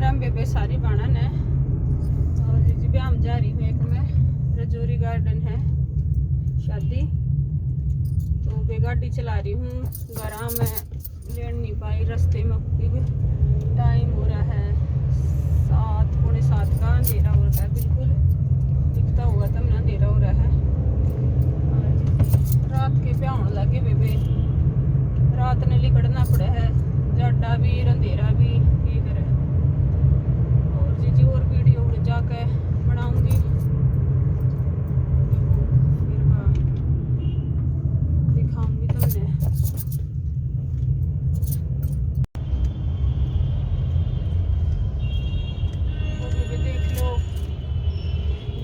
हम बेबे सारी बाणन है और जी भी हम जा रही हूँ एक में रजौरी गार्डन है शादी, तो बे गाड़ी चला रही हूँ। घर मैं लेट नहीं पाई, रास्ते में टाइम हो रहा है 7 पौने 7 का, अंधेरा हो रहा है, बिल्कुल दिखता होगा तब ना अंधेरा हो रहा है। रात के पे आने लगे बेबे, रात ने लिकड़ना पड़ा है, जाडा भी अंधेरा भी ये करे। और जी और वीडियो उड़ जाके बनाऊंगी, फिर दिखाऊंगी तुमने। वो बेबे देख लो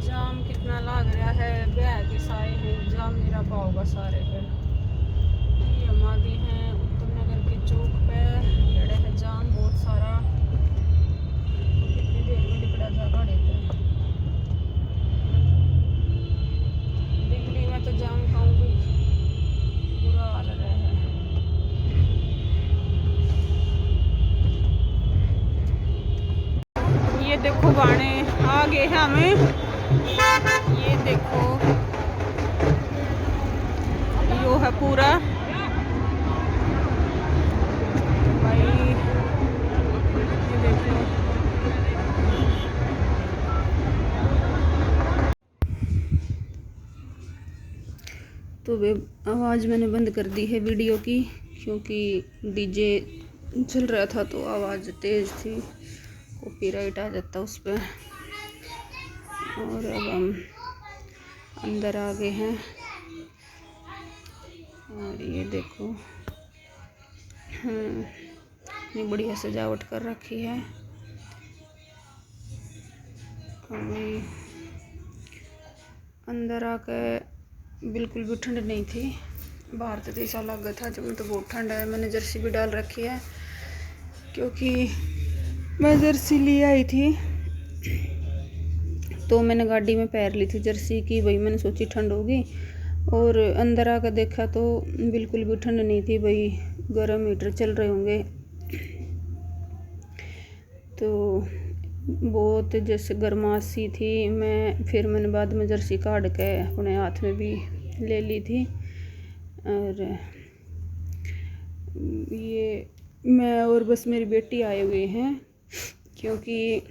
जाम कितना लग रहा है, ब्याह के साए हैं, जाम मेरा पाओगा सारे पे। ये हम आ गए हैं उत्तम नगर के चौक पे, लड़े है जाम बहुत सारा, कितनी देर में निकला जा गाड़ी पे। दिल्ली में तो जाम कहूँगी बुरा हाल रहा है। ये देखो बाणे आ गए हैं हमें, ये देखो यो है पूरा भाई, ये देखो तो वे आवाज़ मैंने बंद कर दी है वीडियो की, क्योंकि डीजे चल रहा था तो आवाज़ तेज़ थी, कॉपीराइट आ जाता उस पर। और अब हम अंदर आ गए हैं और ये देखो इतनी बढ़िया सजावट कर रखी है। अभी अंदर आकर बिल्कुल भी ठंड नहीं थी, बाहर तो ऐसा लगा था जब तो बहुत ठंड है। मैंने जर्सी भी डाल रखी है क्योंकि मैं जर्सी ले आई थी तो मैंने गाड़ी में पैर ली थी जर्सी की, भाई मैंने सोची ठंड होगी, और अंदर आकर देखा तो बिल्कुल भी ठंड नहीं थी भाई, गर्म हीटर चल रहे होंगे तो बहुत जैसे गर्मासी थी। मैंने बाद में जर्सी काट के अपने हाथ में भी ले ली थी। और ये मैं और बस मेरी बेटी आए हुए हैं क्योंकि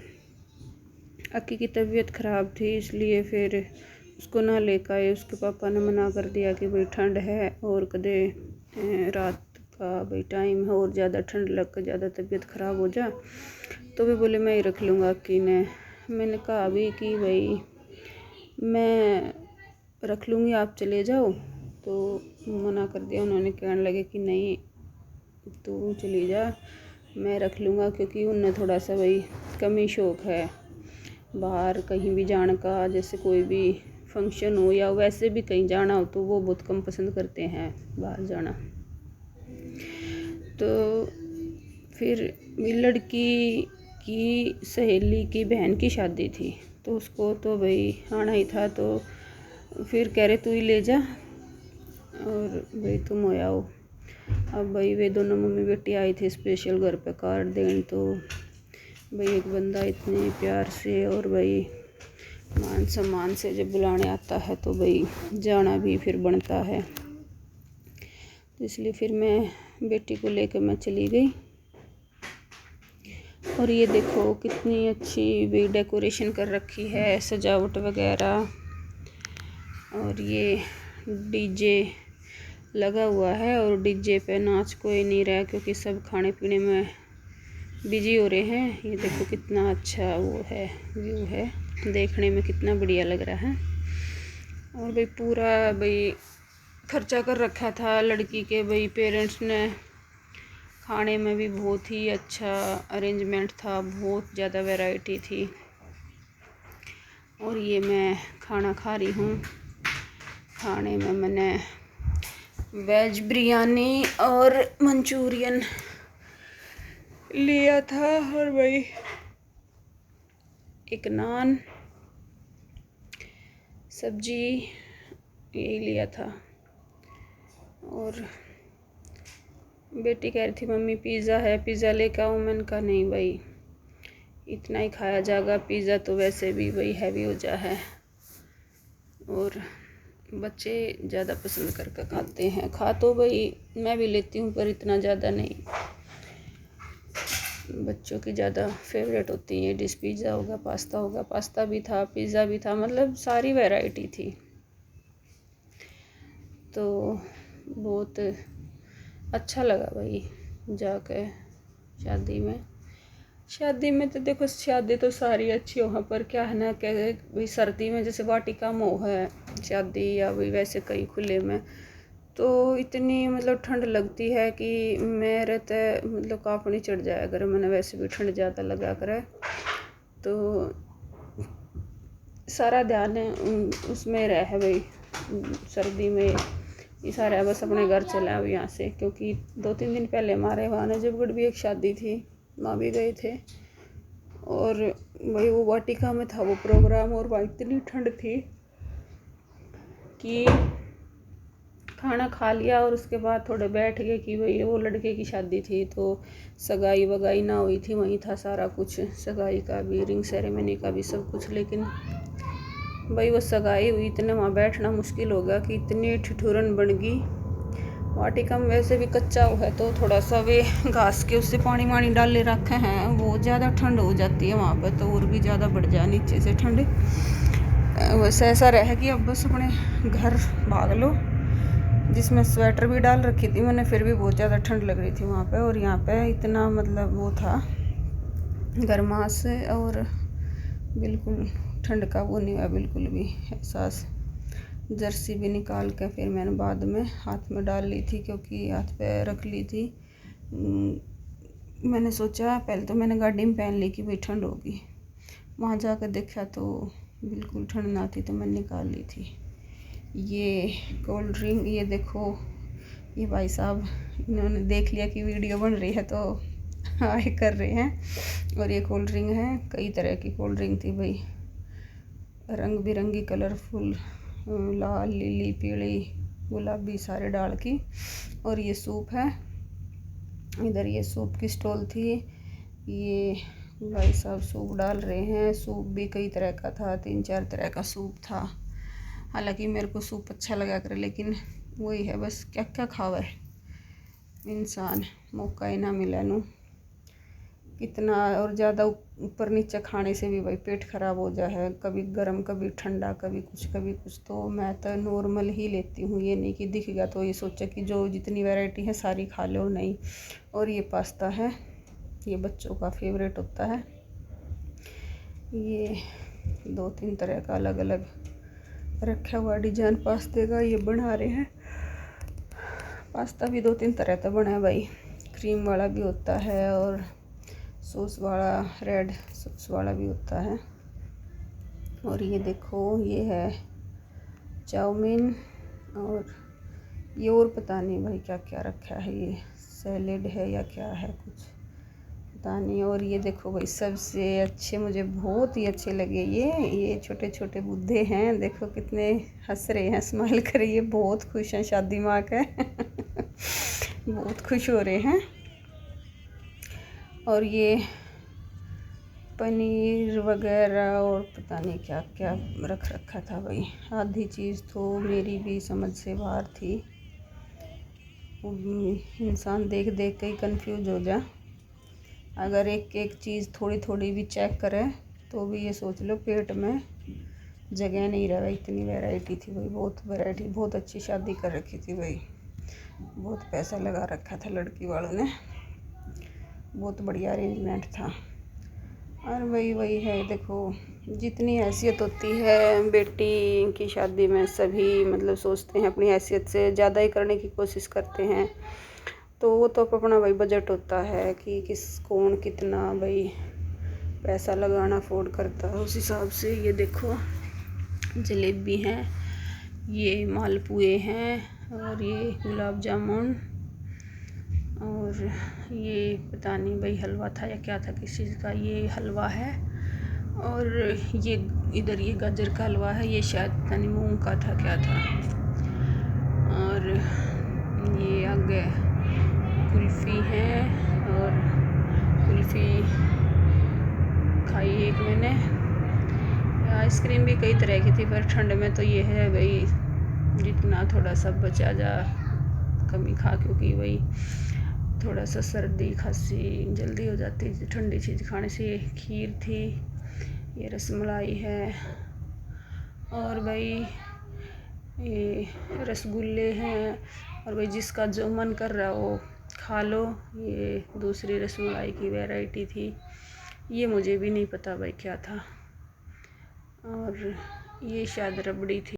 अक्की की तबीयत ख़राब थी, इसलिए फिर उसको ना लेकर आए। उसके पापा ने मना कर दिया कि भाई ठंड है और कदे रात का भाई टाइम है और ज़्यादा ठंड लग कर ज़्यादा तबीयत ख़राब हो जा, तो वे बोले मैं ही रख लूँगा अक्की ने। मैंने कहा भी कि भाई मैं रख लूँगी आप चले जाओ, तो मना कर दिया उन्होंने, कहने लगे कि नहीं तू चली जा मैं रख लूँगा, क्योंकि उन्हें थोड़ा सा भाई कम ही शौक़ है बाहर कहीं भी जाने का, जैसे कोई भी फंक्शन हो या वैसे भी कहीं जाना हो तो वो बहुत कम पसंद करते हैं बाहर जाना। तो फिर लड़की की सहेली की बहन की शादी थी तो उसको तो भाई आना ही था, तो फिर कह रहे तू ही ले जा और भाई तुम हो आओ। अब भाई वे दोनों मम्मी बेटी आई थी स्पेशल घर पे कार्ड देने, तो भाई एक बंदा इतने प्यार से और भाई मान सम्मान से जब बुलाने आता है तो भाई जाना भी फिर बनता है। तो इसलिए फिर मैं बेटी को लेकर मैं चली गई। और ये देखो कितनी अच्छी भी डेकोरेशन कर रखी है, सजावट वगैरह, और ये डीजे लगा हुआ है और डीजे पे नाच कोई नहीं रहा क्योंकि सब खाने पीने में बिजी हो रहे हैं। ये देखो कितना अच्छा वो है, व्यू है, देखने में कितना बढ़िया लग रहा है। और भाई पूरा भाई खर्चा कर रखा था लड़की के भाई पेरेंट्स ने, खाने में भी बहुत ही अच्छा अरेंजमेंट था, बहुत ज़्यादा वैरायटी थी। और ये मैं खाना खा रही हूँ, खाने में मैंने वेज बिरयानी और मंचूरियन लिया था, और भाई एक नान सब्जी यही लिया था। और बेटी कह रही थी मम्मी पिज़्ज़ा है, पिज़्ज़ा लेकर आऊँ, मैंने कहा नहीं भाई इतना ही खाया जाएगा। पिज़्ज़ा तो वैसे भी वही हैवी हो जा है और बच्चे ज़्यादा पसंद करके खाते हैं। खा तो भाई मैं भी लेती हूँ पर इतना ज़्यादा नहीं। बच्चों की ज़्यादा फेवरेट होती है डिश। पिज़्ज़ा होगा, पास्ता होगा, पास्ता भी था, पिज़्ज़ा भी था, मतलब सारी वैरायटी थी। तो बहुत अच्छा लगा भाई जाकर शादी में। तो देखो शादी तो सारी अच्छी हो, पर क्या है ना क्या भाई सर्दी में जैसे वाटिका मोह है शादी या भाई वैसे कई खुले में तो इतनी मतलब ठंड लगती है कि मेरे तो मतलब काँपनी चढ़ जाए अगर मैंने वैसे भी ठंड ज़्यादा लगा करे तो सारा ध्यान उसमें रहे भाई सर्दी में ये सारा है बस अपने घर चले अब यहाँ से। क्योंकि 2-3 दिन पहले हमारे वहाँ नजफगढ़ भी एक शादी थी, वहाँ भी गए थे और भाई वो वाटिका में था वो प्रोग्राम और वहाँ इतनी ठंड थी कि खाना खा लिया और उसके बाद थोड़े बैठ गए कि भाई वो लड़के की शादी थी तो सगाई वगाई ना हुई थी, वहीं था सारा कुछ, सगाई का भी, रिंग सेरेमनी का भी सब कुछ। लेकिन भाई वो सगाई हुई, इतने वहाँ बैठना मुश्किल हो गया कि इतनी ठिठुरन बन गई। वाटिका में वैसे भी कच्चा हुआ है तो थोड़ा सा वे घास के उससे पानी वानी डाले रखे हैं, वो ज़्यादा ठंड हो जाती है वहाँ पर तो और भी ज़्यादा बढ़ जाए नीचे से ठंड। वैसे ऐसा रहे कि अब बस अपने घर भाग लो, जिसमें स्वेटर भी डाल रखी थी मैंने, फिर भी बहुत ज़्यादा ठंड लग रही थी वहाँ पे। और यहाँ पे इतना मतलब वो था गर्माश और बिल्कुल ठंड का वो नहीं हुआ बिल्कुल भी एहसास। जर्सी भी निकाल के फिर मैंने बाद में हाथ में डाल ली थी क्योंकि हाथ पे रख ली थी। मैंने सोचा पहले तो मैंने गाड़ी में पहन ली कि भाई ठंड होगी, वहाँ जाकर देखा तो बिल्कुल ठंड ना थी तो मैंने निकाल ली थी। ये कोल्ड ड्रिंक ये देखो, ये भाई साहब इन्होंने देख लिया कि वीडियो बन रही है तो हाय कर रहे हैं। और ये कोल्ड ड्रिंक है, कई तरह की कोल्ड ड्रिंक थी भाई, रंग बिरंगी कलरफुल, लाल लीली पीली गुलाबी सारे डाल की। और ये सूप है, इधर ये सूप की स्टॉल थी, ये भाई साहब सूप डाल रहे हैं। सूप भी कई तरह का था, 3-4 तरह का सूप था। हालांकि मेरे को सूप अच्छा लगा करे लेकिन वही है बस क्या क्या खावे इंसान, मौका ही ना मिला नू कितना। और ज़्यादा ऊपर नीचे खाने से भी भाई पेट ख़राब हो जा है, कभी गर्म कभी ठंडा कभी कुछ। तो मैं तो नॉर्मल ही लेती हूँ, ये नहीं कि दिख गया तो ये सोचा कि जो जितनी वैरायटी है सारी खा लो, नहीं। और ये पास्ता है, ये बच्चों का फेवरेट होता है। ये 2-3 तरह का अलग अलग रखा हुआ डिजाइन पास्ते का, ये बना रहे हैं। पास्ता भी 2-3 तरह का बना है भाई, क्रीम वाला भी होता है और सॉस वाला, रेड सॉस वाला भी होता है। और ये देखो ये है चाउमीन और ये और पता नहीं भाई क्या क्या रखा है, ये सैलेड है या क्या है कुछ पता नहीं। और ये देखो भाई सबसे अच्छे मुझे बहुत ही अच्छे लगे ये छोटे छोटे बुद्धे हैं, देखो कितने हंस रहे हैं, स्माइल कर रही है, बहुत खुश हैं शादी में आकर बहुत खुश हो रहे हैं। और ये पनीर वगैरह और पता नहीं क्या क्या रख रखा था भाई, आधी चीज़ तो मेरी भी समझ से बाहर थी। इंसान देख देख के ही कंफ्यूज हो जा, अगर एक एक चीज़ थोड़ी थोड़ी भी चेक करे तो भी ये सोच लो पेट में जगह नहीं रहा। इतनी वैरायटी थी भाई, बहुत वैरायटी, बहुत अच्छी शादी कर रखी थी भाई, बहुत पैसा लगा रखा था लड़की वालों ने, बहुत बढ़िया अरेंजमेंट था। और वही है देखो, जितनी हैसियत होती है बेटी की शादी में सभी मतलब सोचते हैं अपनी हैसियत से ज़्यादा ही करने की कोशिश करते हैं। तो वो तो अपना भाई बजट होता है कि कौन कितना भाई पैसा लगाना अफोर्ड करता है, उस हिसाब से। ये देखो जलेबी हैं, ये मालपुए हैं और ये गुलाब जामुन और ये पता नहीं भाई हलवा था या क्या था किस चीज़ का, ये हलवा है। और ये इधर ये गाजर का हलवा है, ये शायद पता नहीं मूंग का था क्या था। और ये आगे कुल्फ़ी है और कुल्फ़ी खाई एक मैंने। आइसक्रीम भी कई तरह की थी, पर ठंड में तो ये है भाई जितना थोड़ा सा बचा जा कमी खा, क्योंकि वही थोड़ा सा सर्दी खांसी जल्दी हो जाती है ठंडी चीज़ खाने से। खीर थी, ये रसमलाई है, और भाई ये रसगुल्ले हैं, और भाई जिसका जो मन कर रहा हो खा लो। ये दूसरी रसमलाई की वैरायटी थी, ये मुझे भी नहीं पता भाई क्या था। और ये शायद रबड़ी थी।